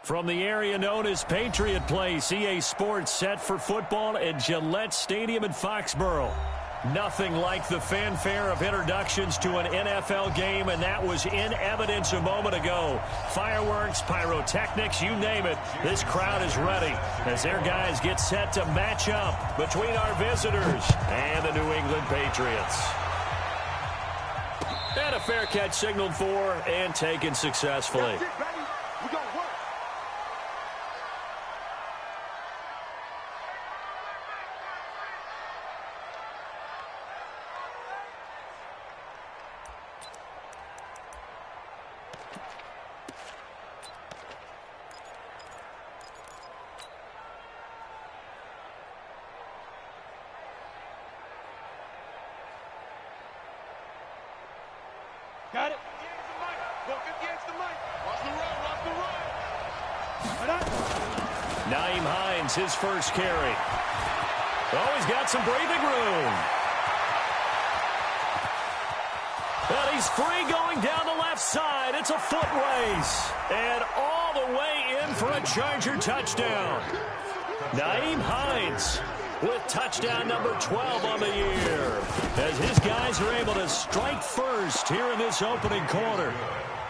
From the area known as Patriot Place, EA Sports set for football at Gillette Stadium in Foxborough. Nothing like the fanfare of introductions to an NFL game, and that was in evidence a moment ago. Fireworks, pyrotechnics, you name it. This crowd is ready as their guys get set to match up between our visitors and the New England Patriots. And a fair catch signaled for and taken successfully. Got it. Nyheim Hines, his first carry. Oh, he's got some breathing room. But he's free going down the left side. It's a foot race. And all the way in for a Charger touchdown. Nyheim Hines with touchdown number 12 on the year, as his guys are able to strike first here in this opening quarter.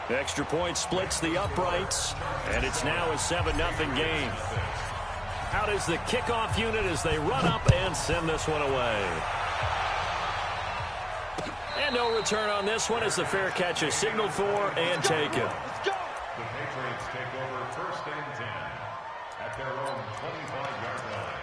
Extra point splits the uprights, and it's now a 7-0 game. Out is the kickoff unit as they run up and send this one away. And no return on this one as the fair catch is signaled for and taken. The Patriots take over first and 10 at their own 25-yard line.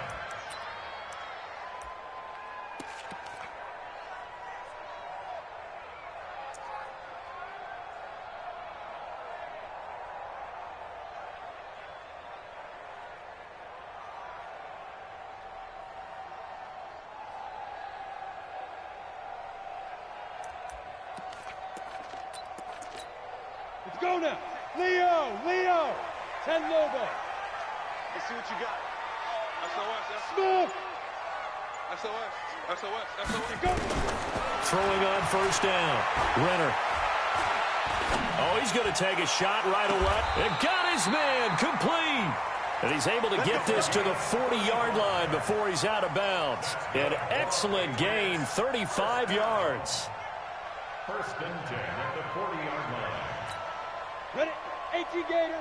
Let's go now. Leo. 10 Lobo. Let's see what you got. SOS. Smith. SOS. Go. Throwing on first down. Renner. Oh, he's going to take a shot right away. And got his man complete. And he's able to get this to the 40-yard line before he's out of bounds. An excellent gain, 35 yards. First and 10 at the 40-yard line. Ready? 18 Gator. Right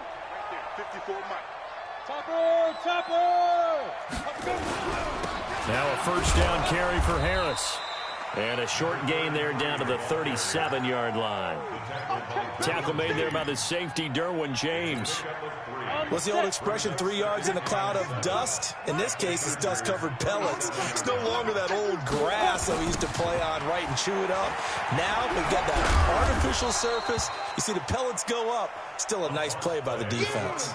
there. 54 Mike. Topper. Now a first down carry for Harris. And a short gain there down to the 37-yard line. Tackle made there by the safety, Derwin James. What's the old expression, 3 yards in a cloud of dust? In this case, it's dust-covered pellets. It's no longer that old grass that we used to play on, right, and chew it up. Now we've got that artificial surface. You see the pellets go up. Still a nice play by the defense.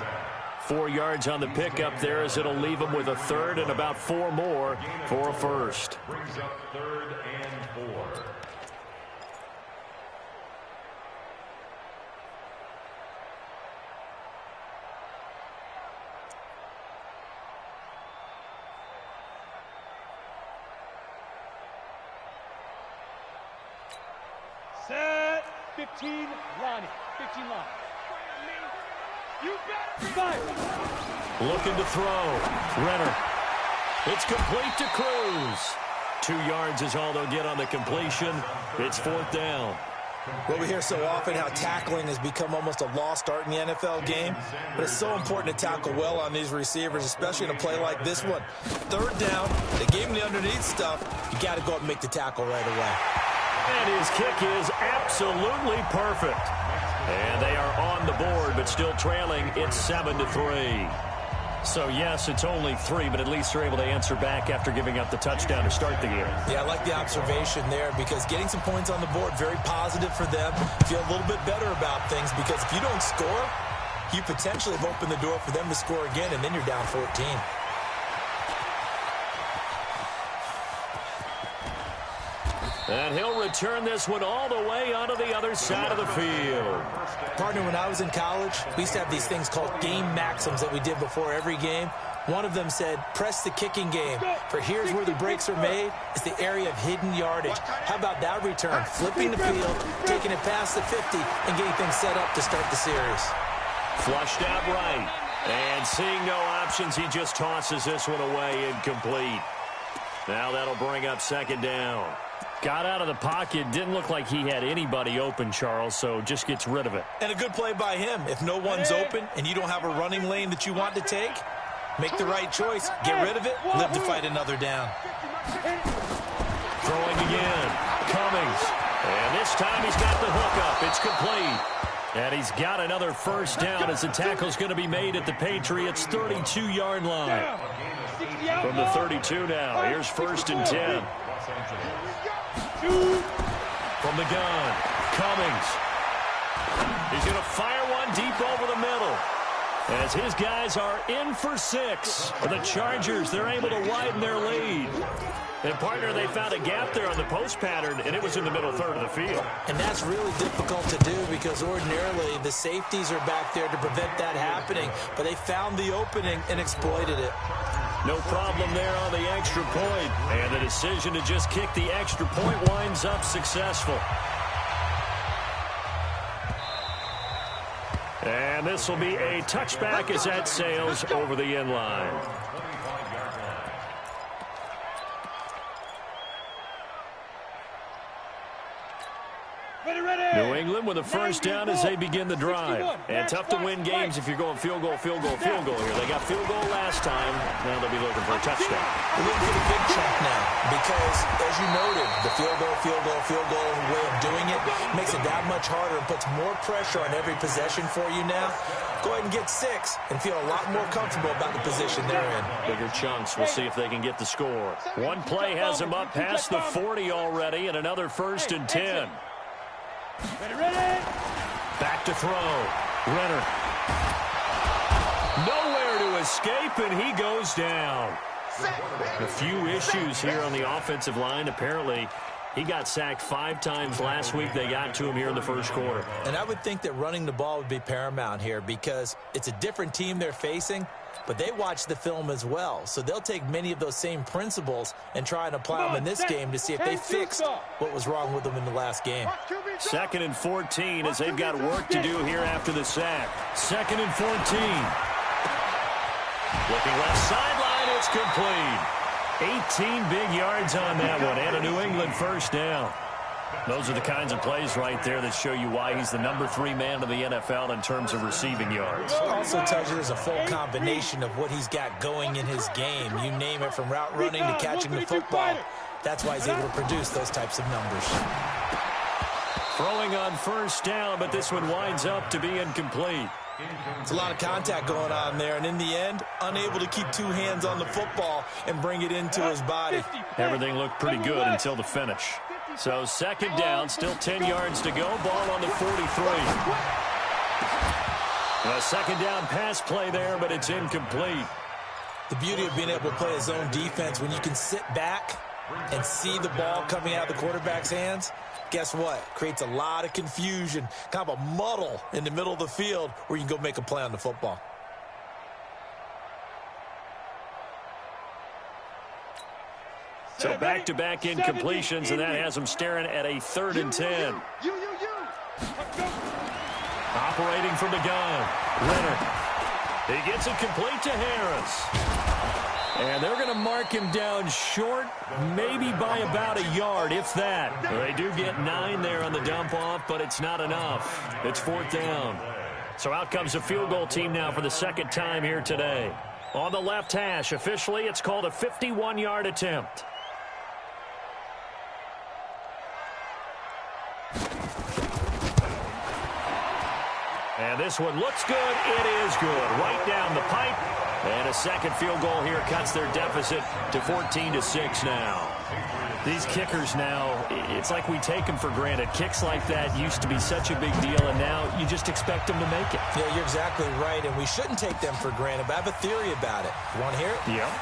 4 yards on the pickup there as it'll leave him with a third and about 4 more for a first. Brings up third and 4. Set. 15 Ronnie. 15 line. Fire. Looking to throw. Renner. It's complete to Cruz. 2 yards is all they'll get on the completion. It's fourth down. Well, we hear so often how tackling has become almost a lost art in the NFL game, but it's so important to tackle well on these receivers, especially in a play like this one. Third down, they gave him the underneath stuff. You got to go up and make the tackle right away. And his kick is absolutely perfect. And they are on the board, but still trailing. It's 7-3. So, yes, it's only 3, but at least they're able to answer back after giving up the touchdown to start the game. Yeah, I like the observation there because getting some points on the board, very positive for them. Feel a little bit better about things because if you don't score, you potentially have opened the door for them to score again, and then you're down 14. And he'll return this one all the way onto the other side of the field. Partner, when I was in college, we used to have these things called game maxims that we did before every game. One of them said, press the kicking game, for here's where the breaks are made. It's the area of hidden yardage. How about that return? Flipping the field, taking it past the 50, and getting things set up to start the series. Flushed out right. And seeing no options, he just tosses this one away, incomplete. Now that'll bring up second down. Got out of the pocket. Didn't look like he had anybody open, Charles, so just gets rid of it. And a good play by him. If no one's open and you don't have a running lane that you want to take, make the right choice. Get rid of it. Live to fight another down. Throwing again. Cummings. And this time he's got the hook up. It's complete. And he's got another first down as the tackle's going to be made at the Patriots' 32-yard line. From the 32 now, here's 1st and 10. From the gun, Cummings. He's going to fire one deep over the middle. As his guys are in for 6. For the Chargers, they're able to widen their lead. And, partner, they found a gap there on the post pattern, and it was in the middle third of the field. And that's really difficult to do because ordinarily the safeties are back there to prevent that happening. But they found the opening and exploited it. No problem there on the extra point. And the decision to just kick the extra point winds up successful. And this will be a touchback as that sails over the end line. New England with a first down as they begin the drive. And tough to win games if you're going field goal, field goal, field goal here. They got field goal last time. Now they'll be looking for a touchdown. They're looking for the big chunk now because, as you noted, the field goal way of doing it makes it that much harder and puts more pressure on every possession for you now. Go ahead and get 6 and feel a lot more comfortable about the position they're in. Bigger chunks. We'll see if they can get the score. One play has them up past the 40 already and another 1st and 10. Back to throw. Renner. Nowhere to escape, and he goes down. A few issues here on the offensive line. Apparently, he got sacked 5 times last week. They got to him here in the first quarter. And I would think that running the ball would be paramount here because it's a different team they're facing, but they watch the film as well. So they'll take many of those same principles and try and apply them in this game to see if they fixed what was wrong with them in the last game. 2nd and 14 as they've got work to do here after the sack. 2nd and 14. Looking left sideline, it's complete. 18 big yards on that one and a New England first down. Those are the kinds of plays right there that show you why he's the number 3 man of the NFL in terms of receiving yards. Also tells you there's a full combination of what he's got going in his game. You name it, from route running to catching the football. That's why he's able to produce those types of numbers. Throwing on first down, but this one winds up to be incomplete. It's a lot of contact going on there, and in the end, unable to keep 2 hands on the football and bring it into his body. Everything looked pretty good until the finish. So 2nd down, still 10 yards to go. Ball on the 43. A 2nd down pass play there, but it's incomplete. The beauty of being able to play a zone defense when you can sit back and see the ball coming out of the quarterback's hands, guess what? Creates a lot of confusion, kind of a muddle in the middle of the field where you can go make a play on the football. So back-to-back incompletions, and that has them staring at a 3rd and 10. Operating from the gun. Renner. He gets it complete to Harris. And they're going to mark him down short, maybe by about a yard, if that. They do get 9 there on the dump-off, but it's not enough. It's 4th down. So out comes the field goal team now for the 2nd time here today. On the left hash, officially, it's called a 51-yard attempt. And this one looks good. It is good. Right down the pipe. And a second field goal here cuts their deficit to 14-6 now. These kickers now, it's like we take them for granted. Kicks like that used to be such a big deal, and now you just expect them to make it. Yeah, you're exactly right, and we shouldn't take them for granted, but I have a theory about it. You want to hear it? Yeah.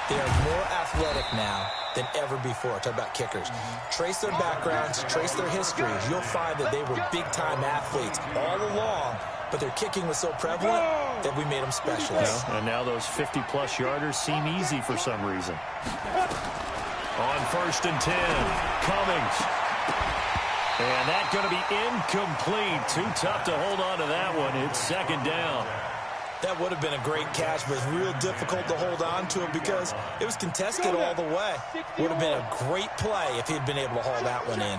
They are more athletic now than ever before. Talk about kickers. Trace their backgrounds, trace their histories. You'll find that they were big-time athletes all along, but their kicking was so prevalent that we made them specialists. And now those 50-plus yarders seem easy for some reason. On 1st and 10, Cummings. And that's going to be incomplete. Too tough to hold on to that one. It's 2nd down. That would have been a great catch, but it's real difficult to hold on to it because it was contested all the way. Would have been a great play if he'd been able to haul that one in.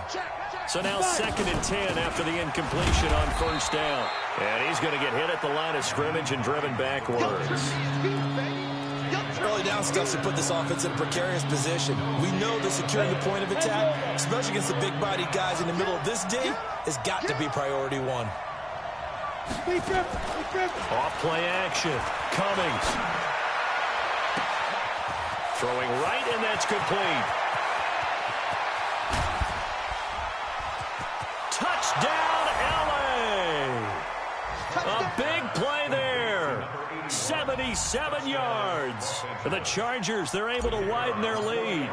So now 2nd and 10 after the incompletion on 1st down. And he's going to get hit at the line of scrimmage and driven backwards. Early down stuff to put this offense in a precarious position. We know that securing the point of attack, especially against the big-bodied guys in the middle of this D, has got to be priority one. Off play action. Cummings. Throwing right, and that's complete. Touchdown, LA! A big play there. 77 yards. For the Chargers, they're able to widen their lead.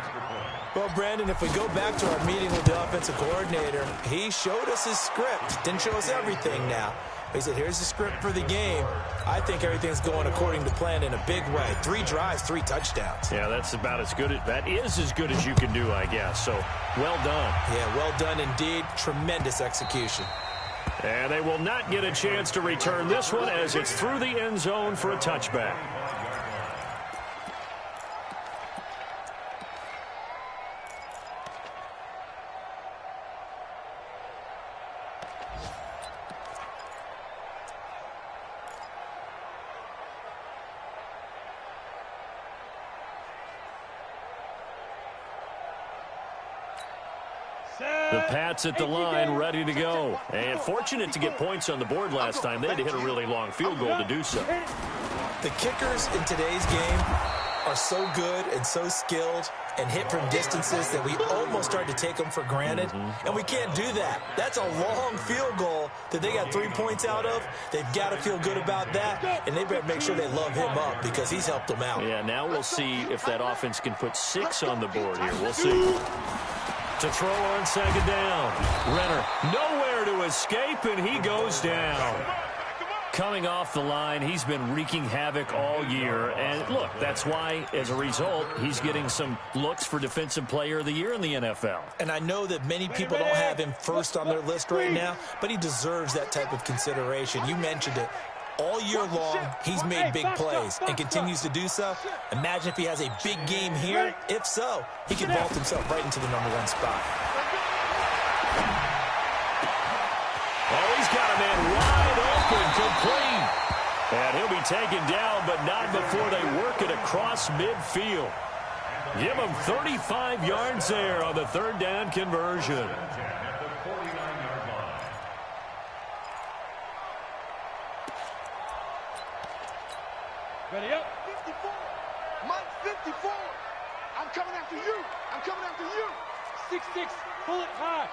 Well, Brandon, if we go back to our meeting with the offensive coordinator, he showed us his script. Didn't show us everything now. He said, here's the script for the game. I think everything's going according to plan in a big way. 3 drives, 3 touchdowns. Yeah, that's about as good. That is as good as you can do, I guess. So, well done. Yeah, well done indeed. Tremendous execution. And they will not get a chance to return this one as it's through the end zone for a touchback. The Pats at the line, ready to go. And fortunate to get points on the board last time. They had to hit a really long field goal to do so. The kickers in today's game are so good and so skilled and hit from distances that we almost start to take them for granted. And we can't do that. That's a long field goal that they got 3 points out of. They've got to feel good about that, and they better make sure they love him up because he's helped them out. Yeah, now we'll see if that offense can put 6 on the board here. We'll see. To throw on 2nd down. Renner nowhere to escape, and he goes down. Coming off the line, he's been wreaking havoc all year. And look, that's why, as a result, he's getting some looks for Defensive Player of the Year in the NFL. And I know that many people don't have him first on their list right now, but he deserves that type of consideration. You mentioned it. All year long, he's made big plays and continues to do so. Imagine if he has a big game here. If so, he can vault himself right into the #1 spot. Oh, he's got a man wide open, complete. And he'll be taken down, but not before they work it across midfield. Give him 35 yards there on the 3rd down conversion. Ready up. 54. Mike 54. I'm coming after you. I'm coming after you. 6-6. Pull it high.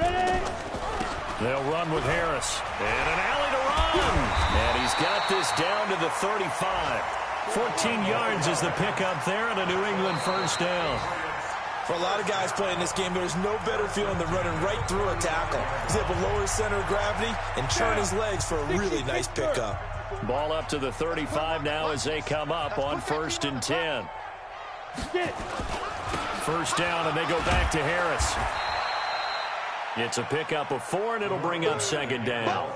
Ready. They'll run with Harris. And an alley to run. And he's got this down to the 35. 14 yards is the pickup there and a New England 1st down. For a lot of guys playing this game, there's no better feeling than running right through a tackle. He's able to lower his center of gravity and turn his legs for a really nice pickup. Ball up to the 35 now as they come up on 1st and 10. 1st down, and they go back to Harris. It's a pickup of 4, and it'll bring up 2nd down.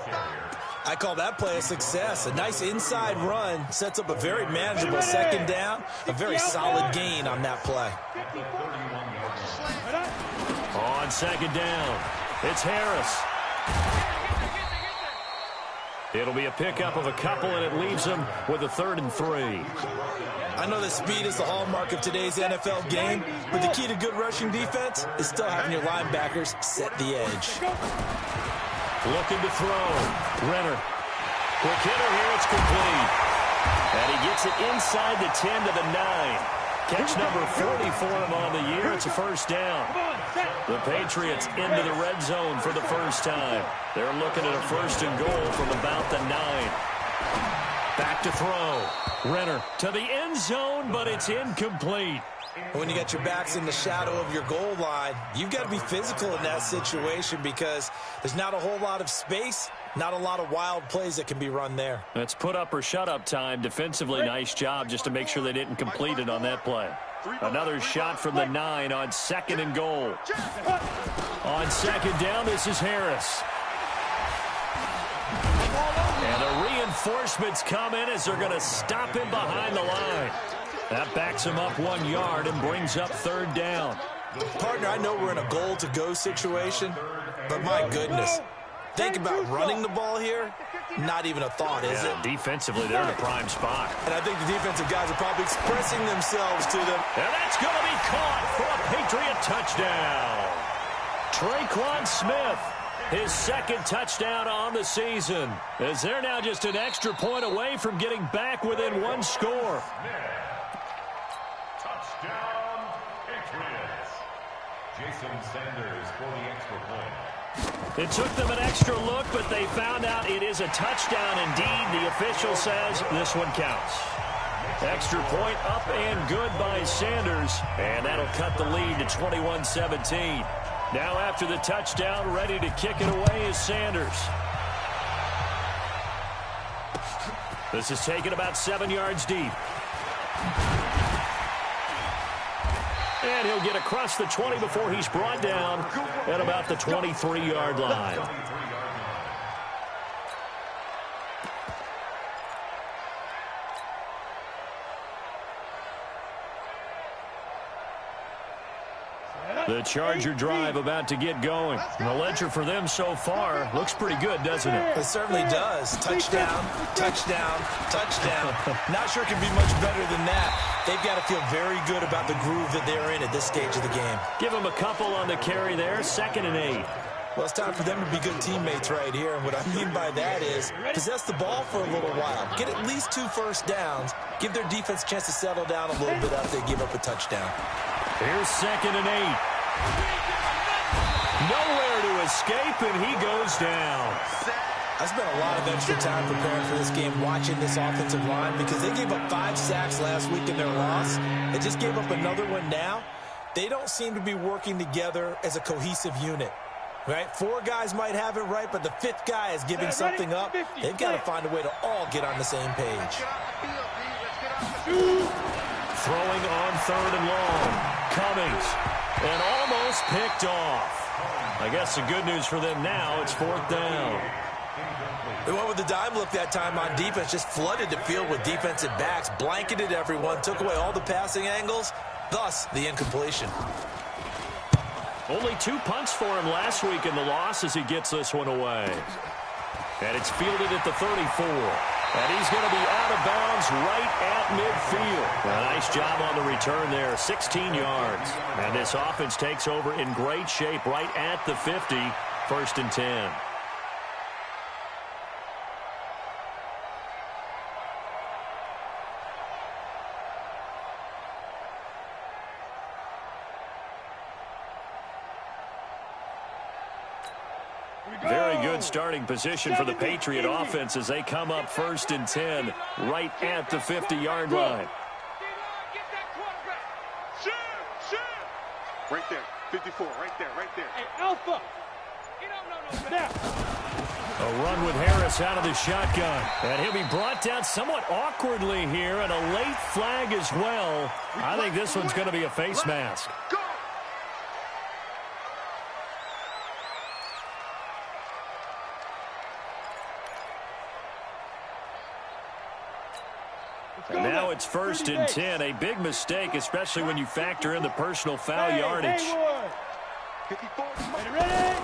I call that play a success. A nice inside run sets up a very manageable 2nd down. A very solid gain on that play. On 2nd down, it's Harris. It'll be a pickup of a couple, and it leaves them with a 3rd and 3. I know that speed is the hallmark of today's NFL game, but the key to good rushing defense is still having your linebackers set the edge. Looking to throw. Renner. Quick hitter here. It's complete. And he gets it inside the 10 to the 9. Catch number 40 for him on the year. It's a 1st down. The Patriots into the red zone for the first time. They're looking at a 1st and goal from about the 9. Back to throw. Renner to the end zone, but it's incomplete. When you got your backs in the shadow of your goal line, you've got to be physical in that situation because there's not a whole lot of space, not a lot of wild plays that can be run there. That's put up or shut up time. Defensively, nice job just to make sure they didn't complete it on that play. Another shot from the 9 on 2nd and goal. On second down, this is Harris. And the reinforcements come in as they're going to stop him behind the line. That backs him up 1 yard and brings up third down. Partner, I know we're in a goal-to-go situation, but my goodness. Think about running the ball here. Not even a thought, is it? Defensively, they're in a prime spot. And I think the defensive guys are probably expressing themselves to them. And that's going to be caught for a Patriot touchdown. Traquan Smith, his second touchdown on the season, as they're now just an extra point away from getting back within one score. Touchdown, Patriots. Jason Sanders for the extra point. It took them an extra look, but they found out it is a touchdown indeed. The official says this one counts. Extra point up and good by Sanders, and that'll cut the lead to 21-17. Now after the touchdown, ready to kick it away is Sanders. This is taken about 7 yards deep. And he'll get across the 20 before he's brought down at about the 23-yard line. The Charger drive about to get going. The ledger for them so far looks pretty good, doesn't it? It certainly does. Touchdown, touchdown, touchdown. Not sure it can be much better than that. They've got to feel very good about the groove that they're in at this stage of the game. Give them a couple on the carry there, 2nd and 8. Well, it's time for them to be good teammates right here. And what I mean by that is possess the ball for a little while. Get at least 2 first downs. Give their defense a chance to settle down a little bit after they give up a touchdown. Here's 2nd and 8. Nowhere to escape, and he goes down. I spent a lot of extra time preparing for this game, watching this offensive line, because they gave up 5 sacks last week in their loss. They just gave up another one now. They don't seem to be working together as a cohesive unit. Right? 4 guys might have it right, but the 5th guy is giving something up. They've got to find a way to all get on the same page. Throwing on 3rd and long. Cummings. And almost picked off. I guess the good news for them now, it's 4th down. They went with the dime look that time on defense, just flooded the field with defensive backs, blanketed everyone, took away all the passing angles, thus the incompletion. Only 2 punts for him last week in the loss as he gets this one away. And it's fielded at the 34. And he's going to be out of bounds right at midfield. A nice job on the return there, 16 yards. And this offense takes over in great shape right at the 50, 1st and 10. Very good starting position for the Patriot offense as they come up 1st and 10 right at the 50-yard line. Right there, 54, right there. Hey, Alpha. Now. A run with Harris out of the shotgun. And he'll be brought down somewhat awkwardly here, and a late flag as well. I think this one's going to be a face mask. Go! And now it's 1st and 10. A big mistake, especially when you factor in the personal foul yardage. 54. Ready?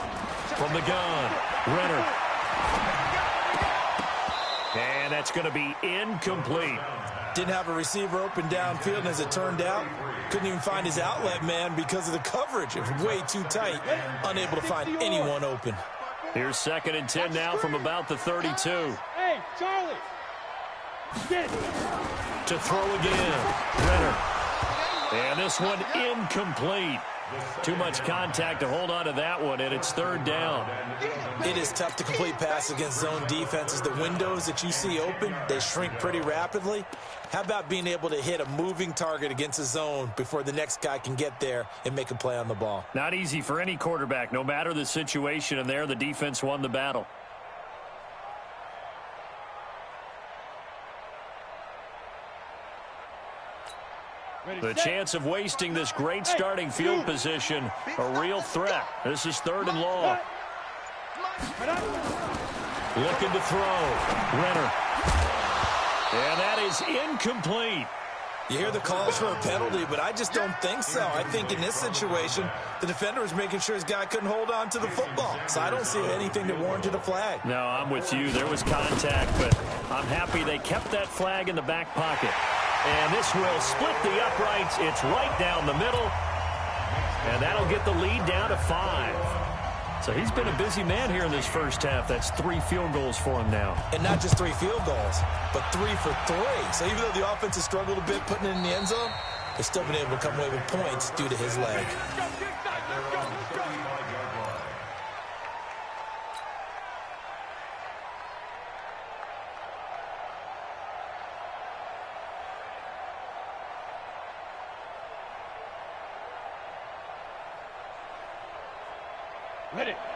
From the gun, Renner. And that's going to be incomplete. Didn't have a receiver open downfield, and as it turned out, couldn't even find his outlet man because of the coverage. It was way too tight, unable to find anyone open. Here's 2nd and 10 now from about the 32. Hey, Charlie. Get it. To throw again, Renner. And this one incomplete. Too much contact to hold on to that one, and it's 3rd down. It is tough to complete pass against zone defenses. The windows that you see open, they shrink pretty rapidly. How about being able to hit a moving target against a zone before the next guy can get there and make a play on the ball? Not easy for any quarterback, no matter the situation, and there the defense won the battle. The chance of wasting this great starting field position, a real threat. This is 3rd and long. Looking to throw. Renner. And that is incomplete. You hear the calls for a penalty, but I just don't think so. I think in this situation, the defender was making sure his guy couldn't hold on to the football. So I don't see anything that warranted a flag. No, I'm with you. There was contact, but I'm happy they kept that flag in the back pocket. And this will split the uprights. It's right down the middle. And that'll get the lead down to 5. So he's been a busy man here in this first half. That's 3 field goals for him now. And not just 3 field goals, but 3 for 3. So even though the offense has struggled a bit putting it in the end zone, they've still been able to come away with points due to his leg.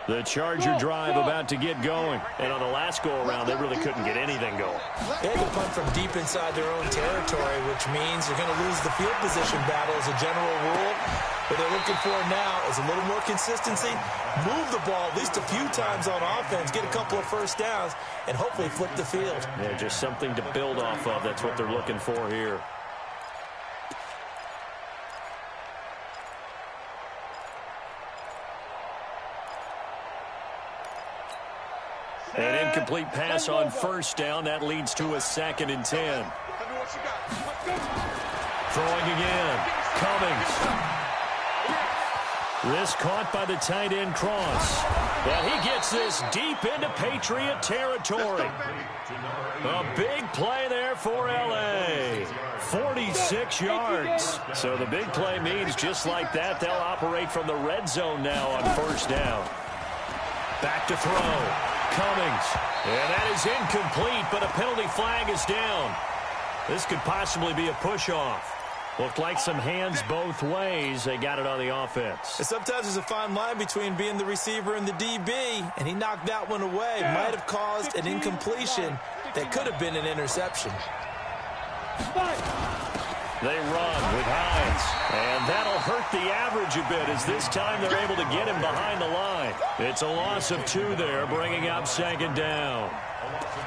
The Charger drive about to get going. And on the last go-around, they really couldn't get anything going. They had to punt from deep inside their own territory, which means you're going to lose the field position battle as a general rule. What they're looking for now is a little more consistency, move the ball at least a few times on offense, get a couple of first downs, and hopefully flip the field. Yeah, just something to build off of. That's what they're looking for here. An incomplete pass on first down. That leads to a 2nd and 10. Throwing again. Cummings. This caught by the tight end Cross. And he gets this deep into Patriot territory. A big play there for L.A. 46 yards. So the big play means just like that, they'll operate from the red zone now on first down. Back to throw. Cummings. And that is incomplete, but a penalty flag is down. This could possibly be a push-off. Looked like some hands both ways. They got it on the offense. And sometimes there's a fine line between being the receiver and the DB, and he knocked that one away. Might have caused an incompletion that could have been an interception. They run with Hines, and that'll hurt the average a bit as this time they're able to get him behind the line. It's a loss of 2 there, bringing up 2nd down.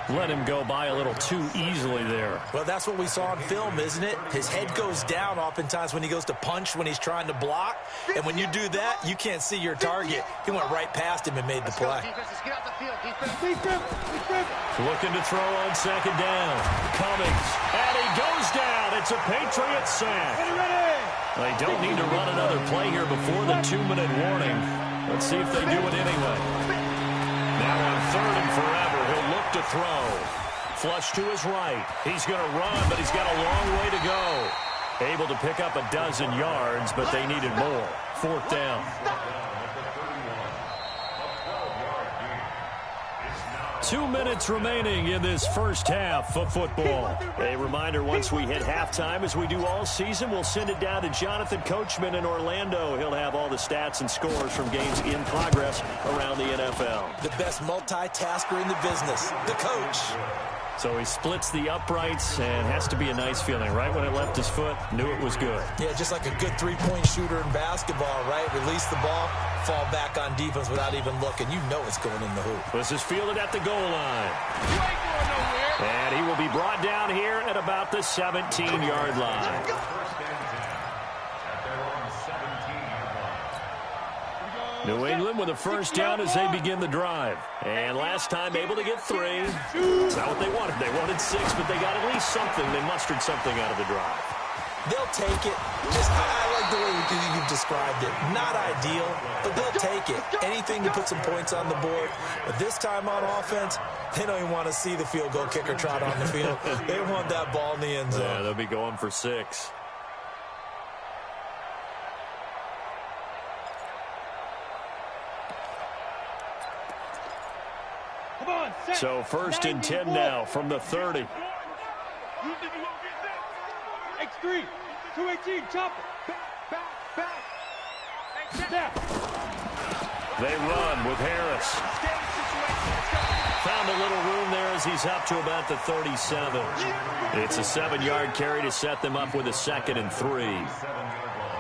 Let him go by a little too easily there. Well, that's what we saw on film, isn't it? His head goes down oftentimes when he goes to punch, when he's trying to block. And when you do that, you can't see your target. He went right past him and made the play. Looking to throw on 2nd down. Cummings. And he goes down. It's a Patriot sack. They don't need to run another play here before the 2-minute warning. Let's see if they do it anyway. Now on 3rd and forever, he'll look to throw. Flush to his right. He's going to run, but he's got a long way to go. Able to pick up a dozen yards, but they needed more. 4th down. 2 minutes remaining in this first half of football. A reminder, once we hit halftime, as we do all season, we'll send it down to Jonathan Coachman in Orlando. He'll have all the stats and scores from games in progress around the NFL. The best multitasker in the business, the coach. So he splits the uprights, and has to be a nice feeling. Right when it left his foot, knew it was good. Yeah, just like a good three-point shooter in basketball, right? Release the ball, fall back on defense without even looking. You know it's going in the hoop. This is fielded at the goal line. And he will be brought down here at about the 17-yard line. New England with a first down as they begin the drive. And last time able to get 3. It's not what they wanted. They wanted 6, but they got at least something. They mustered something out of the drive. They'll take it. I like the way you've described it. Not ideal, but they'll take it. Anything to put some points on the board. But this time on offense, they don't even want to see the field goal kicker trot on the field. They want that ball in the end zone. Yeah, they'll be going for 6. So 1st and 10 now from the 30. X3, 218, chopper. Back. They run with Harris. Found a little room there as he's up to about the 37. It's a 7-yard carry to set them up with a 2nd and 3.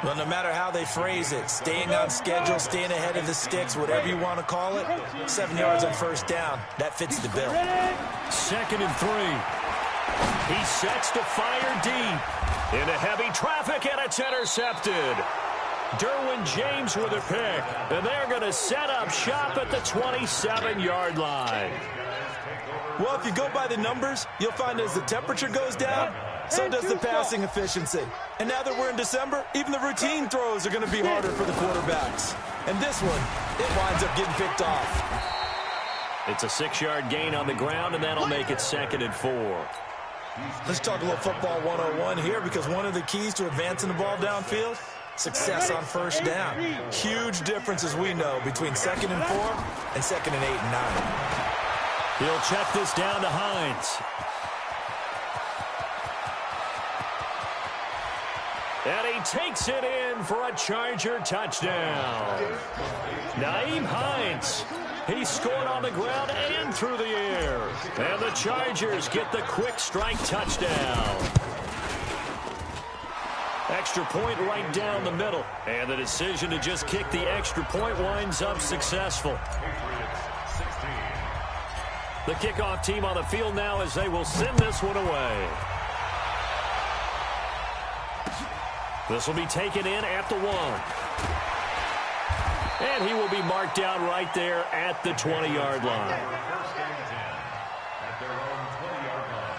Well, no matter how they phrase it, staying on schedule, staying ahead of the sticks, whatever you want to call it, 7 yards on first down, that fits the bill. 2nd and 3. He sets to fire deep into heavy traffic, and it's intercepted. Derwin James with a pick, and they're going to set up shop at the 27-yard line. Well, if you go by the numbers, you'll find as the temperature goes down, so does the passing efficiency. And now that we're in December, even the routine throws are going to be harder for the quarterbacks. And this one, it winds up getting picked off. It's a 6-yard gain on the ground, and that'll make it 2nd and 4. Let's talk a little football 101 here, because one of the keys to advancing the ball downfield, success on first down. Huge difference, as we know, between 2nd and 4 and 2nd and 8 and 9. He'll check this down to Hines. And he takes it in for a Charger touchdown. Nyheim Hines. He scored on the ground and through the air. And the Chargers get the quick strike touchdown. Extra point right down the middle. And the decision to just kick the extra point winds up successful. The kickoff team on the field now as they will send this one away. This will be taken in at the 1. And he will be marked down right there at the 20-yard line. First and 10 at their own 20-yard line.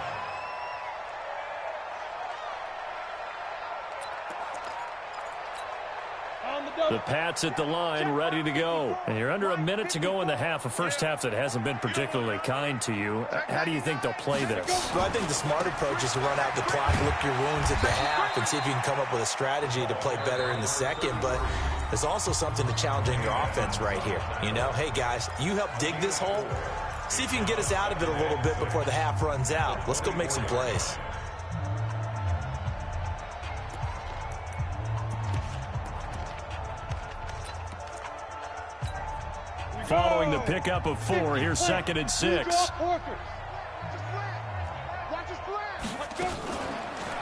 The Pats at the line, ready to go. And you're under a minute to go in the half, a first half that hasn't been particularly kind to you. How do you think they'll play this? Well, I think the smart approach is to run out the clock, lick your wounds at the half, and see if you can come up with a strategy to play better in the second. But there's also something to challenging your offense right here. You know, hey, guys, you help dig this hole. See if you can get us out of it a little bit before the half runs out. Let's go make some plays. Following the pickup of 4, here's 2nd and 6.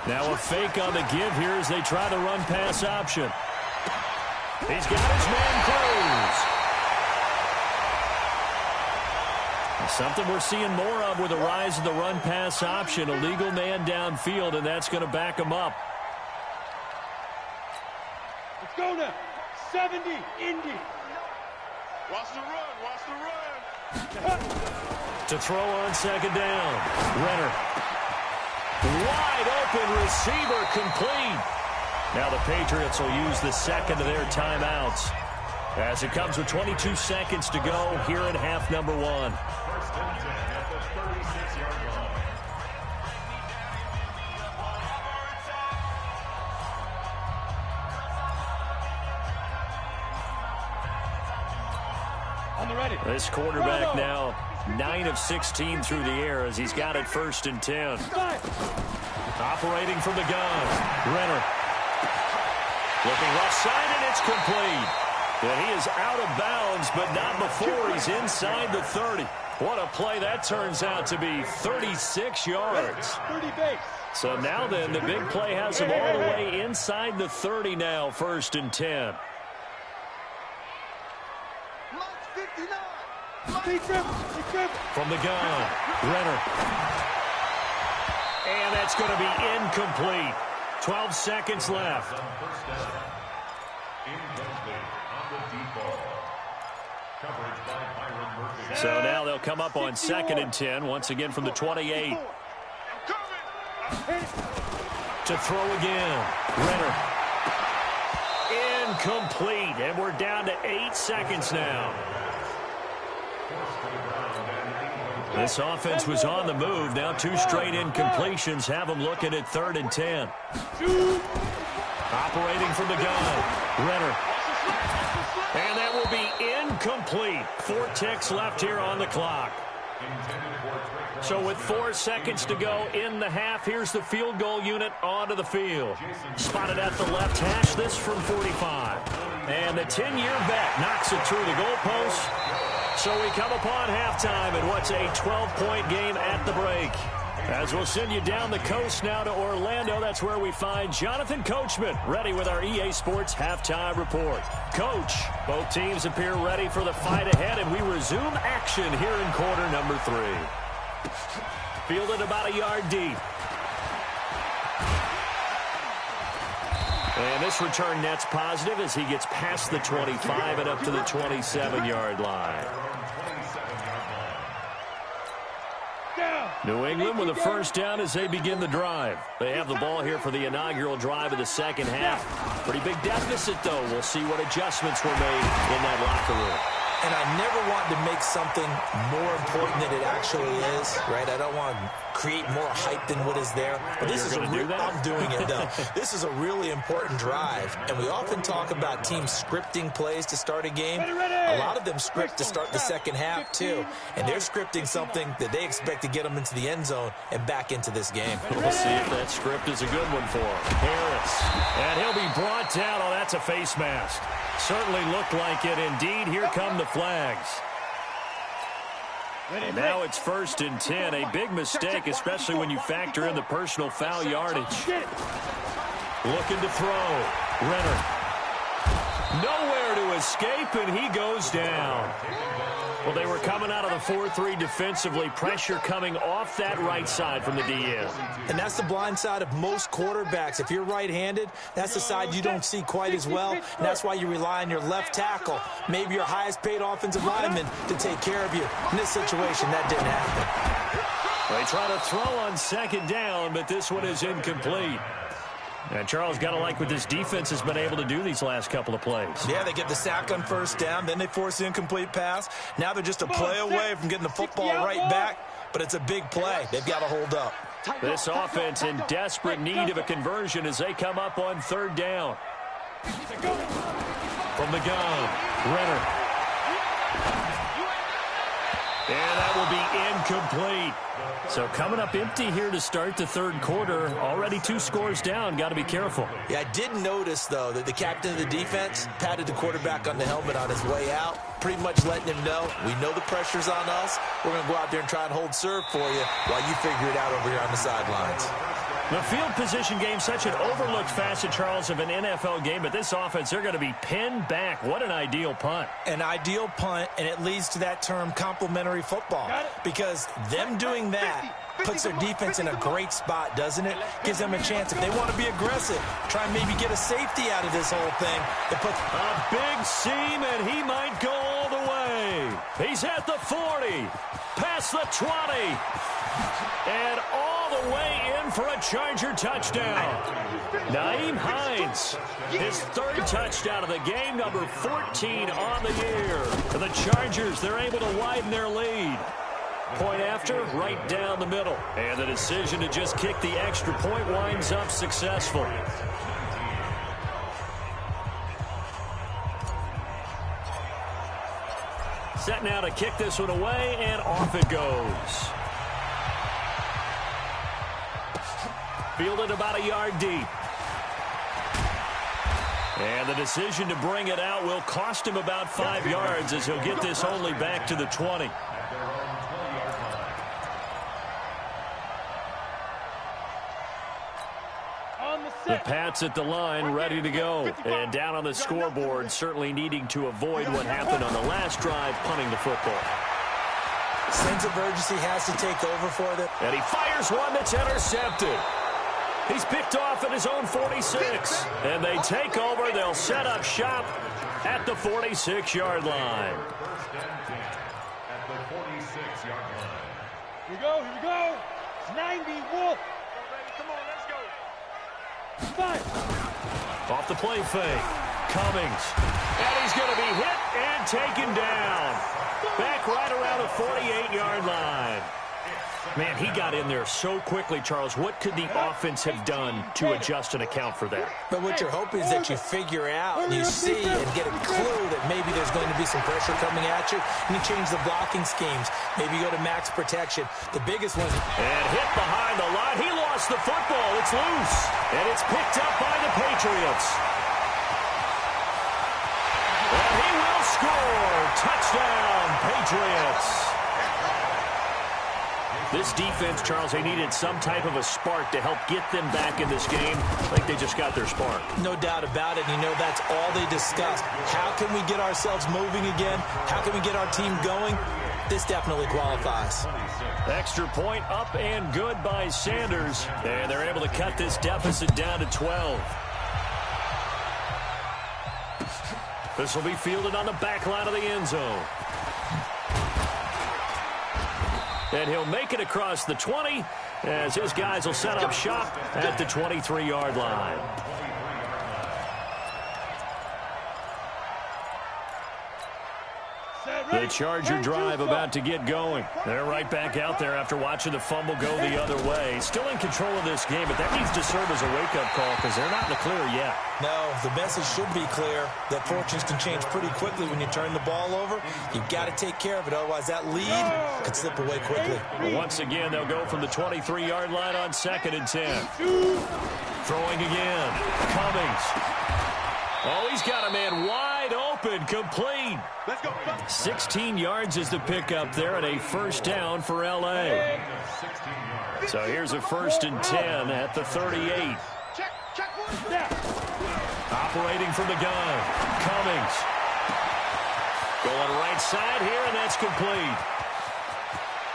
Now a fake on the give here as they try the run-pass option. He's got his man closed. Something we're seeing more of with the rise of the run-pass option. A legal man downfield, and that's going to back him up. Let's go now. 70, Indy. Watch the run. Watch the run. To throw on 2nd down. Renner. Wide open receiver complete. Now the Patriots will use the 2nd of their timeouts as it comes with 22 seconds to go here in half number 1. First and 10 at the 36-yard line. On the ready. This quarterback now 9 of 16 through the air as he's got it 1st and 10. Operating from the gun. Renner. Looking left side, and it's complete. And he is out of bounds, but not before he's inside the 30. What a play that turns out to be, 36 yards. 30 base. So now then, the big play has him all the way inside the 30 now, 1st and 10. From the gun, Renner. And that's going to be incomplete. 12 seconds left. So now they'll come up on 2nd and 10, once again from the 28. To throw again, Renner. Incomplete, and we're down to 8 seconds now. This offense was on the move. Now 2 straight incompletions have them looking at 3rd and 10. Operating from the gun, Renner. And that will be incomplete. 4 ticks left here on the clock. So with 4 seconds to go in the half, here's the field goal unit onto the field. Spotted at the left hash, this from 45. And the 10-year vet knocks it through the goalpost. So we come upon halftime in what's a 12-point game at the break. As we'll send you down the coast now to Orlando, that's where we find Jonathan Coachman ready with our EA Sports halftime report. Coach, both teams appear ready for the fight ahead, and we resume action here in quarter number 3. Fielded about a yard deep. And this return net's positive as he gets past the 25 and up to the 27-yard line. New England with a first down as they begin the drive. They have the ball here for the inaugural drive of the second half. Pretty big deficit, though. We'll see what adjustments were made in that locker room. And I never want to make something more important than it actually is, right? I don't want to create more hype than what is there. But this is I'm doing it, though. This is a really important drive. And we often talk about teams scripting plays to start a game. A lot of them script to start the second half, too. And they're scripting something that they expect to get them into the end zone and back into this game. We'll see if that script is a good one for him. Harris. And he'll be brought down. Oh, that's a face mask. Certainly looked like it. Indeed, here come the flags. And now it's 1st and 10. A big mistake, especially when you factor in the personal foul yardage. Looking to throw. Renner. Nowhere to escape, and he goes down. Well, they were coming out of the 4-3 defensively. Pressure coming off that right side from the DN. And that's the blind side of most quarterbacks. If you're right-handed, that's the side you don't see quite as well. And that's why you rely on your left tackle, maybe your highest-paid offensive lineman, to take care of you. In this situation, that didn't happen. They try to throw on second down, but this one is incomplete. And Charles, got to like what this defense has been able to do these last couple of plays. Yeah, they get the sack on first down, then they force the incomplete pass. Now they're just a play away from getting the football right back, but it's a big play. They've got to hold up. This offense in desperate need of a conversion as they come up on 3rd down. From the gun, Renner. And that will be incomplete. So coming up empty here to start the 3rd quarter. Already 2 scores down. Got to be careful. Yeah, I did notice, though, that the captain of the defense patted the quarterback on the helmet on his way out, pretty much letting him know, we know the pressure's on us. We're going to go out there and try and hold serve for you while you figure it out over here on the sidelines. The field position game, such an overlooked facet, Charles, of an NFL game. But this offense, they're going to be pinned back. What an ideal punt. An ideal punt, and it leads to that term complementary football. Because them doing that puts their defense in a great spot, doesn't it? Gives them a chance. If they want to be aggressive, try and maybe get a safety out of this whole thing. It puts a big seam, and he might go all the way. He's at the 40, past the 20, and all the way in for a Charger touchdown. Nyheim Hines, his 3rd touchdown of the game, number 14 on the year. For the Chargers, they're able to widen their lead. Point after, right down the middle. And the decision to just kick the extra point winds up successful. Set now to kick this one away, and off it goes. Fielded about a yard deep. And the decision to bring it out will cost him about 5 yards as he'll get this only back to the 20. The Pats at the line, ready to go. And down on the scoreboard, certainly needing to avoid what happened on the last drive, punting the football. Sense of urgency has to take over for them. And he fires one that's intercepted. He's picked off at his own 46. And they take over. They'll set up shop at the 46-yard line. At the 46-yard line. Here we go, here we go. It's 90, Wolf. Come on, let's go. 5. Off the play fake. Cummings. And he's going to be hit and taken down. Back right around the 48-yard line. Man, he got in there so quickly, Charles. What could the offense have done to adjust and account for that? But what you're hoping is that you figure out and you see and get a clue that maybe there's going to be some pressure coming at you, and you change the blocking schemes. Maybe you go to max protection. The biggest one. And hit behind the line. He lost the football. It's loose. And it's picked up by the Patriots. And he will score. Touchdown, Patriots. Patriots. This defense, Charles, they needed some type of a spark to help get them back in this game. I think they just got their spark. No doubt about it. You know, that's all they discussed. How can we get ourselves moving again? How can we get our team going? This definitely qualifies. Extra point up and good by Sanders. And they're able to cut this deficit down to 12. This will be fielded on the back line of the end zone. And he'll make it across the 20 as his guys will set up shop at the 23-yard line. The Charger drive about to get going. They're right back out there after watching the fumble go the other way. Still in control of this game, but that needs to serve as a wake-up call because they're not in the clear yet. No, the message should be clear that fortunes can change pretty quickly when you turn the ball over. You've got to take care of it, otherwise that lead could slip away quickly. Once again, they'll go from the 23-yard line on 2nd and 10. Throwing again. Cummings. Oh, he's got a man wide open, complete. Let's go. 16 yards is the pickup there, and a first down for L.A. So here's a 1st and 10 at the 38. Check one. Yeah. Operating from the gun. Cummings. Going right side here, and that's complete.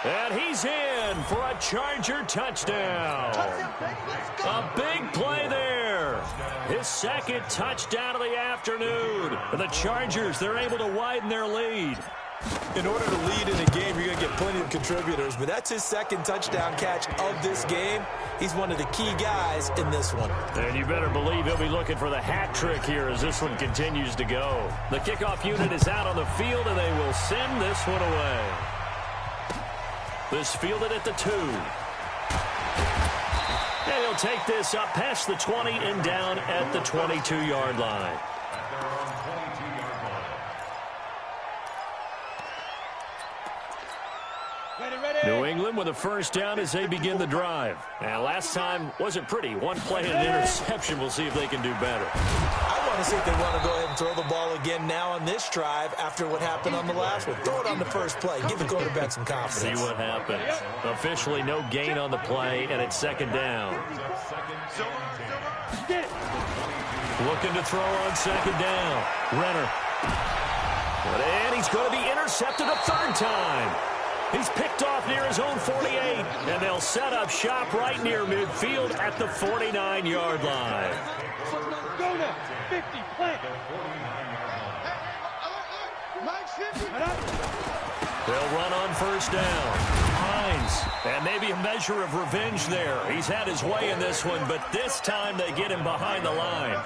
And he's in for a Charger touchdown. A big play there. His second touchdown of the afternoon. And the Chargers, they're able to widen their lead. In order to lead in a game, you're going to get plenty of contributors, but that's his second touchdown catch of this game. He's one of the key guys in this one. And you better believe he'll be looking for the hat trick here as this one continues to go. The kickoff unit is out on the field, and they will send this one away. This fielded at the 2. And he'll take this up past the 20 and down at the 22-yard line. New England with a first down as they begin the drive. And last time wasn't pretty. One play and an interception. We'll see if they can do better. I want to see if they want to go ahead and throw the ball again now on this drive after what happened on the last one. Throw it on the first play. Give the quarterback some confidence. See what happens. Officially no gain on the play, and it's 2nd down. Looking to throw on 2nd down. Renner. And he's going to be intercepted a 3rd time. He's picked off near his own 48, and they'll set up shop right near midfield at the 49-yard line. Go now. 50, plant. They'll run on first down. Hines, and maybe a measure of revenge there. He's had his way in this one, but this time they get him behind the line.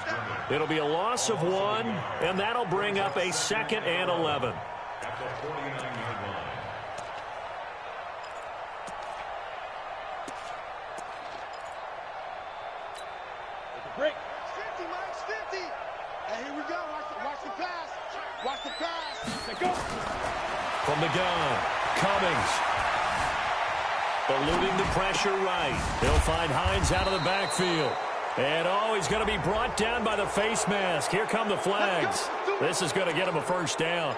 It'll be a loss of 1, and that'll bring up a 2nd and 11. Break. 50, Mike's 50. And here we go. Watch the pass. Watch the pass. Let's go. From the gun, Cummings. Eluding the pressure right. He'll find Hines out of the backfield. And, oh, he's going to be brought down by the face mask. Here come the flags. This is going to get him a first down.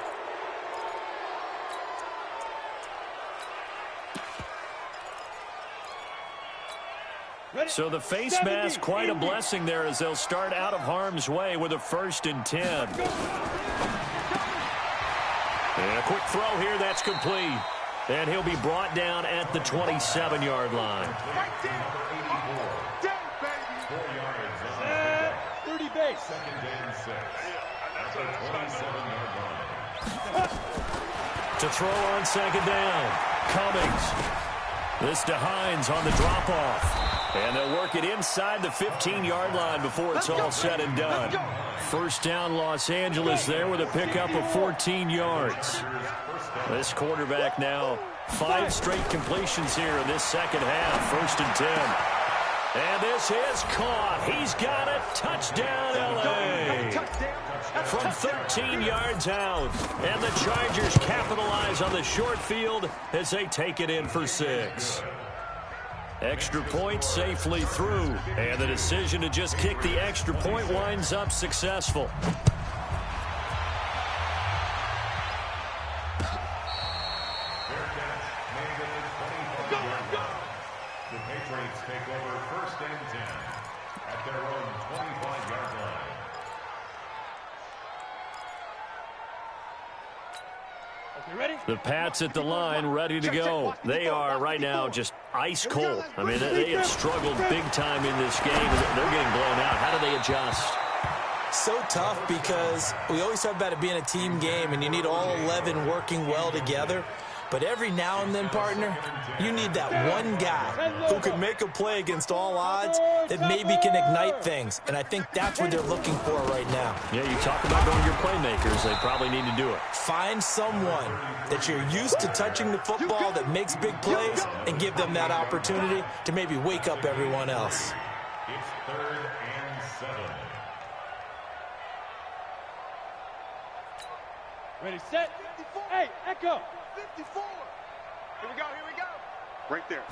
So the face mask, quite a blessing there as they'll start out of harm's way with a 1st and 10. And a quick throw here, that's complete. And he'll be brought down at the 27-yard line. 30 base. 2nd and 6. At the 27-yard line. To throw on 2nd down, Cummings. This to Hines on the drop-off. And they'll work it inside the 15-yard line before it's all said and done. First down, Los Angeles there with a pickup of 14 yards. This quarterback now 5 straight completions here in this second half. 1st and 10. And this is caught. He's got it. Touchdown, L.A. From 13 yards out. And the Chargers capitalize on the short field as they take it in for 6. Extra point safely through. And the decision to just kick the extra point winds up successful. The Patriots take over 1st and 10 at their own 25-yard line. The Pats at the line, ready to go. They are right now just ice cold. I mean, they have struggled big time in this game. They're getting blown out. How do they adjust? So tough because we always talk about it being a team game, and you need all 11 working well together. But every now and then, partner, you need that one guy who can make a play against all odds that maybe can ignite things. And I think that's what they're looking for right now. Yeah, you talk about going to your playmakers. They probably need to do it. Find someone that you're used to touching the football that makes big plays and give them that opportunity to maybe wake up everyone else. It's 3rd and 7. Ready, set. Hey, Echo. 54. Here we go, here we go. Right there.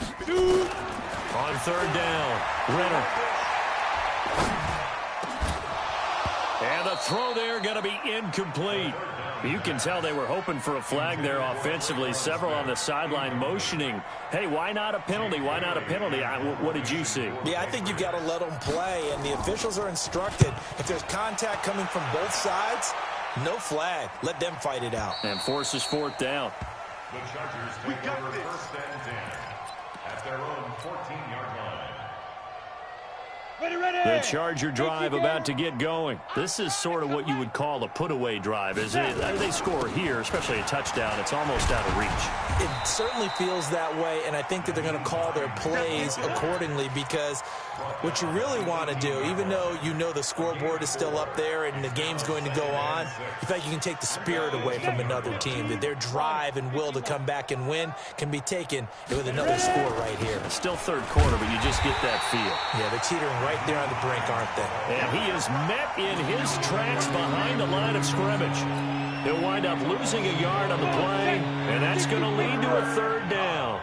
On 3rd down, Renner. And the throw there going to be incomplete. You can tell they were hoping for a flag there offensively. Several on the sideline motioning, hey, why not a penalty? Why not a penalty? What did you see? Yeah, I think you've got to let them play, and the officials are instructed. If there's contact coming from both sides, no flag. Let them fight it out. And forces 4th down. The Chargers take over 1st and 10 at their own 14-yard line. The Charger drive about to get going. This is sort of what you would call a put-away drive, isn't it? They score here, especially a touchdown. It's almost out of reach. It certainly feels that way, and I think that they're going to call their plays accordingly, because what you really want to do, even though you know the scoreboard is still up there and the game's going to go on, in fact, you can take the spirit away from another team, that their drive and will to come back and win can be taken with another score right here. Still 3rd quarter, but you just get that feel. Yeah, they're teetering right there on the brink, aren't they? And he is met in his tracks behind the line of scrimmage. He'll wind up losing a yard on the play, and that's going to lead to a 3rd down.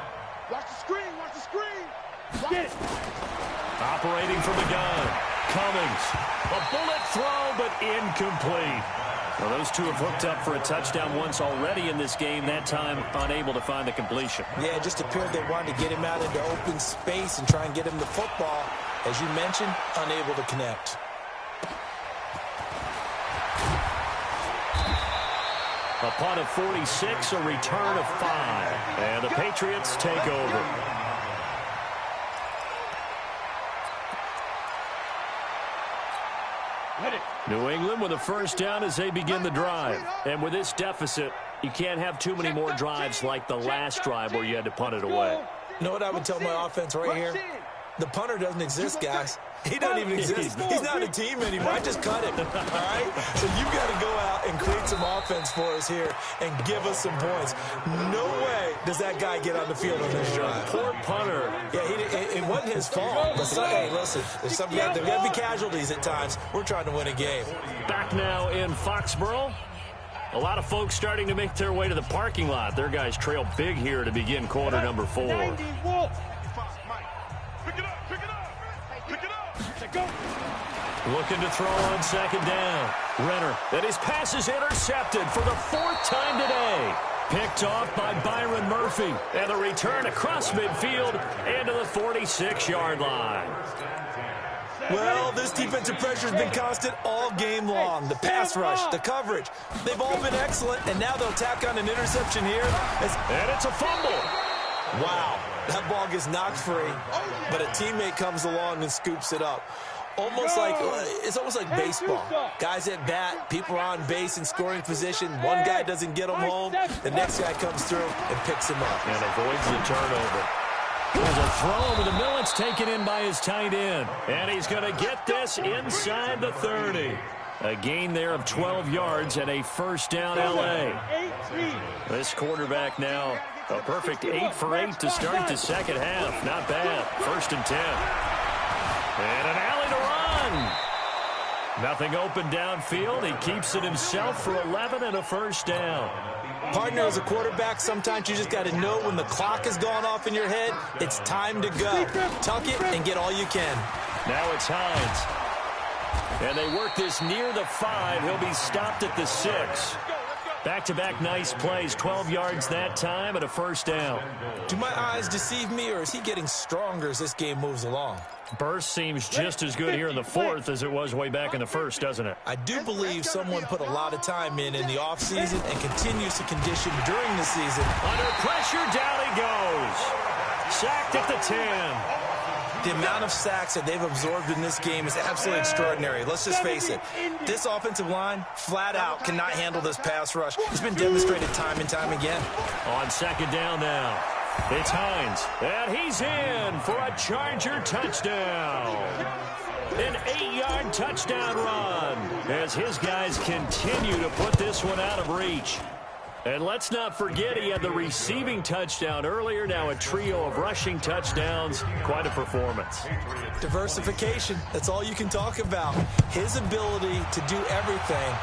Watch the screen, watch the screen. Get it. Operating from the gun, Cummings. A bullet throw, but incomplete. Well, those two have hooked up for a touchdown once already in this game, that time unable to find the completion. Yeah, it just appeared they wanted to get him out into open space and try and get him the football. As you mentioned, unable to connect. A punt of 46, a return of 5. And the Patriots take over. New England with a 1st down as they begin the drive. And with this deficit, you can't have too many more drives like the last drive where you had to punt it away. You know what I would tell my offense right here? The punter doesn't exist, guys. He doesn't even exist. He's not a team anymore. I just cut him, all right? So you got to go out and create some offense for us here and give us some points. No way does that guy get on the field on this drive. Poor punter. Yeah, it wasn't his fault. But hey, listen, there's got to be casualties at times. We're trying to win a game. Back now in Foxborough. A lot of folks starting to make their way to the parking lot. Their guys trail big here to begin quarter number 4. Looking to throw on 2nd down. Renner, and his pass is intercepted for the 4th time today. Picked off by Byron Murphy. And the return across midfield and to the 46-yard line. Well, this defensive pressure has been constant all game long. The pass rush, the coverage, they've all been excellent, and now they'll tack on an interception here. And it's a fumble. Wow, that ball gets knocked free, but a teammate comes along and scoops it up. It's almost like baseball. Guys at bat, people are on base in scoring position. One guy doesn't get them home. The next guy comes through and picks him up. And avoids the turnover. There's a throw over the middle. It's taken in by his tight end. And he's going to get this inside the 30. A gain there of 12 yards and a 1st down L.A. This quarterback now a perfect 8 for 8 to start the 2nd half. Not bad. 1st and 10. And an alley to run. Nothing open downfield. He keeps it himself for 11 and a 1st down. Partner, as a quarterback, sometimes you just got to know when the clock has gone off in your head, it's time to go. Tuck it and get all you can. Now it's Hines. And they work this near the 5. He'll be stopped at the 6. Back-to-back nice plays, 12 yards that time and a first down. Do my eyes deceive me, or is he getting stronger as this game moves along? Burst seems just as good here in the fourth as it was way back in the first, doesn't it? I do believe someone put a lot of time in the offseason and continues to condition during the season. Under pressure, down he goes. Sacked at the 10. The amount of sacks that they've absorbed in this game is absolutely extraordinary. Let's just face it. This offensive line, flat out, cannot handle this pass rush. It's been demonstrated time and time again. On second down now, it's Hines. And he's in for a Charger touchdown. An 8-yard touchdown run as his guys continue to put this one out of reach. And let's not forget he had the receiving touchdown earlier. Now a trio of rushing touchdowns. Quite a performance. Diversification. That's all you can talk about. His ability to do everything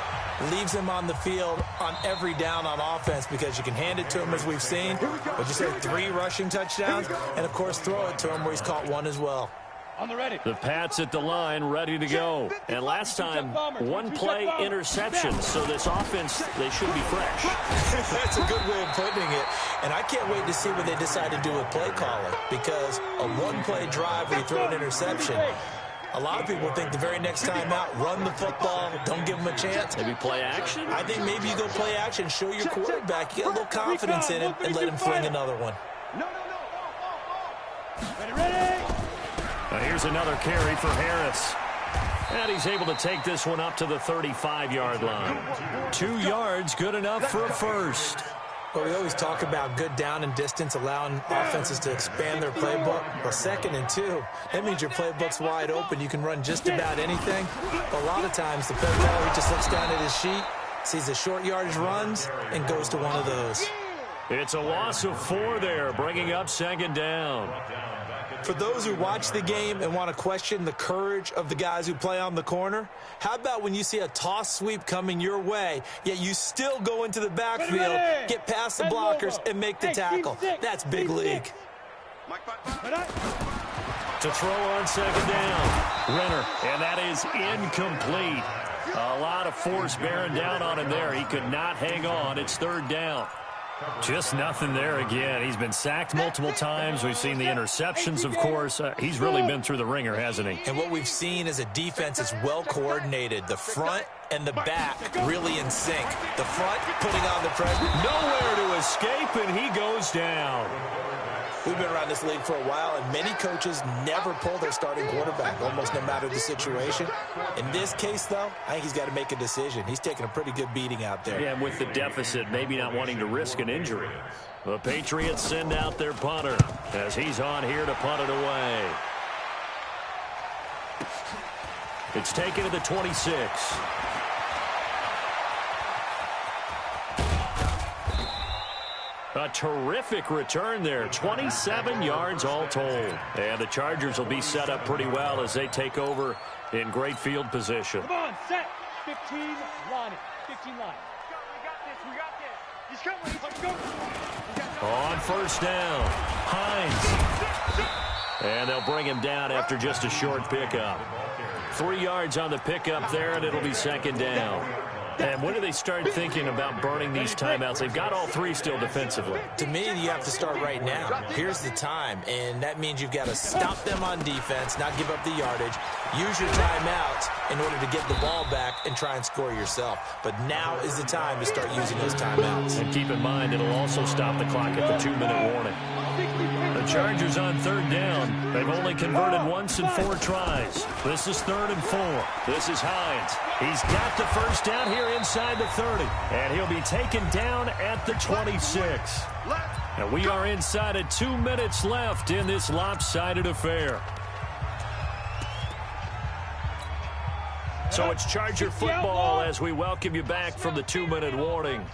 leaves him on the field on every down on offense because you can hand it to him as we've seen. But you said 3 rushing touchdowns and, of course, throw it to him where he's caught 1 as well. On the ready. The Pats at the line, ready to go. And last time, 1-play interception. So this offense, they should be fresh. That's a good way of putting it. And I can't wait to see what they decide to do with play calling. Because a 1-play drive where you throw an interception, a lot of people think the very next time out, run the football, don't give them a chance. Maybe play action? I think maybe you go play action, show your quarterback, you get a little confidence in him, and let him fling another one. Ready. Now here's another carry for Harris. And he's able to take this one up to the 35-yard line. 2 yards, good enough for a first. Well, we always talk about good down and distance, allowing offenses to expand their playbook. Well, 2nd and 2, that means your playbook's wide open. You can run just about anything. But a lot of times, the play caller, he just looks down at his sheet, sees the short yardage runs, and goes to one of those. It's a loss of 4 there, bringing up 2nd down. For those who watch the game and want to question the courage of the guys who play on the corner, how about when you see a toss sweep coming your way, yet you still go into the backfield, get past the blockers, and make the tackle? That's big league. To throw on 2nd down, Renner, and that is incomplete. A lot of force bearing down on him there. He could not hang on. It's 3rd down. Just nothing there again. He's been sacked multiple times. We've seen the interceptions, of course. He's really been through the ringer, hasn't he? And what we've seen is a defense that's well coordinated. The front and the back really in sync. The front putting on the pressure. Nowhere to escape, and he goes down. We've been around this league for a while, and many coaches never pull their starting quarterback, almost no matter the situation. In this case, though, I think he's got to make a decision. He's taking a pretty good beating out there. Yeah, and with the deficit, maybe not wanting to risk an injury. The Patriots send out their punter as he's on here to punt it away. It's taken to the 26. A terrific return there. 27 yards all told. And the Chargers will be set up pretty well as they take over in great field position. Come on, set. 15 line. 15 line. We got this. He's coming. Let's go. On 1st down, Hines. And they'll bring him down after just a short pickup. 3 yards on the pickup there, and it'll be 2nd down. And when do they start thinking about burning these timeouts? They've got all 3 still defensively. To me, you have to start right now. Here's the time, and that means you've got to stop them on defense, not give up the yardage, use your timeouts in order to get the ball back and try and score yourself. But now is the time to start using those timeouts. And keep in mind, it'll also stop the clock at the 2-minute warning. The Chargers on 3rd down. They've only converted once in 4 tries. This is 3rd and 4. This is Hines. He's got the 1st down here inside the 30. And he'll be taken down at the 26. And we are inside of 2 minutes left in this lopsided affair. So it's Charger football as we welcome you back from the 2-minute warning.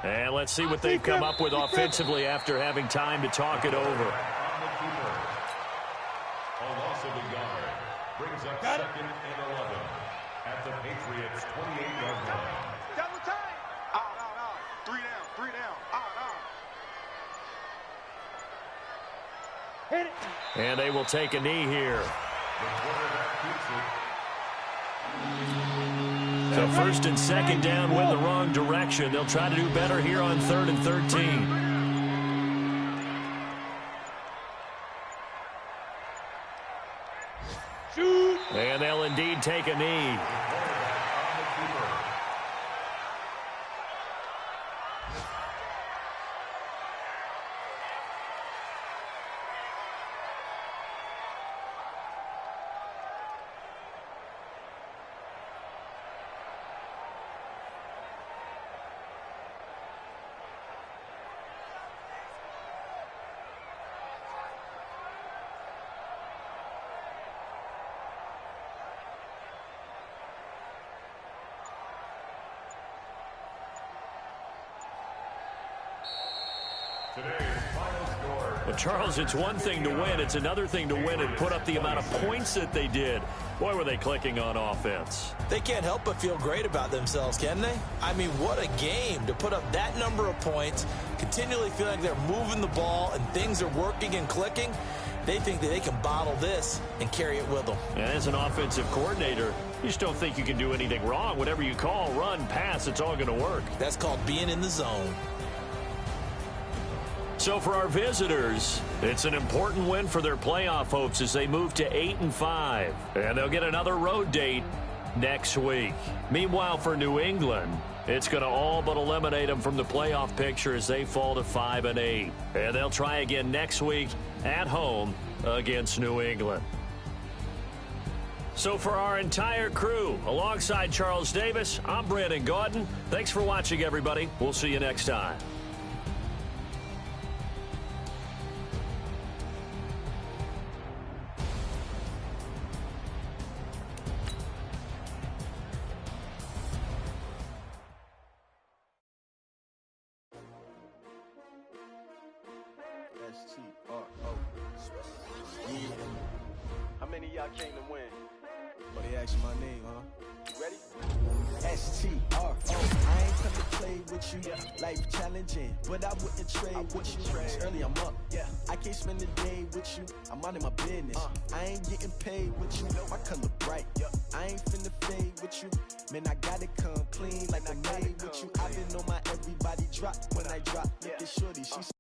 And let's see what they've come up with offensively after having time to talk it over. Brings up 2nd and 11 at the Patriots' 28-yard line. Double time. Out. 3 down. Out. Hit it. And they will take a knee here. The quarterback keeps it. So first and second down went the wrong direction. They'll try to do better here on 3rd and 13. And they'll indeed take a knee. Well, Charles, it's one thing to win. It's another thing to win and put up the amount of points that they did. Boy, were they clicking on offense. They can't help but feel great about themselves, can they? I mean, what a game to put up that number of points, continually feeling like they're moving the ball and things are working and clicking. They think that they can bottle this and carry it with them. And as an offensive coordinator, you just don't think you can do anything wrong. Whatever you call, run, pass, it's all going to work. That's called being in the zone. So for our visitors, it's an important win for their playoff hopes as they move to 8-5. And they'll get another road date next week. Meanwhile, for New England, it's going to all but eliminate them from the playoff picture as they fall to 5-8. And they'll try again next week at home against New England. So for our entire crew, alongside Charles Davis, I'm Brandon Gaudin. Thanks for watching, everybody. We'll see you next time. How many of y'all came to win? But they asked you my name, huh? You ready? S-T-R-O. I ain't come to play with you. Life challenging, but I wouldn't trade with you. It's early, I'm up. I can't spend the day with you. I'm out of my business. I ain't getting paid with you. My color bright. I ain't finna fade with you. Man, I gotta come clean like I made with you. I've been on my everybody drop when I drop. Look at shorty, she's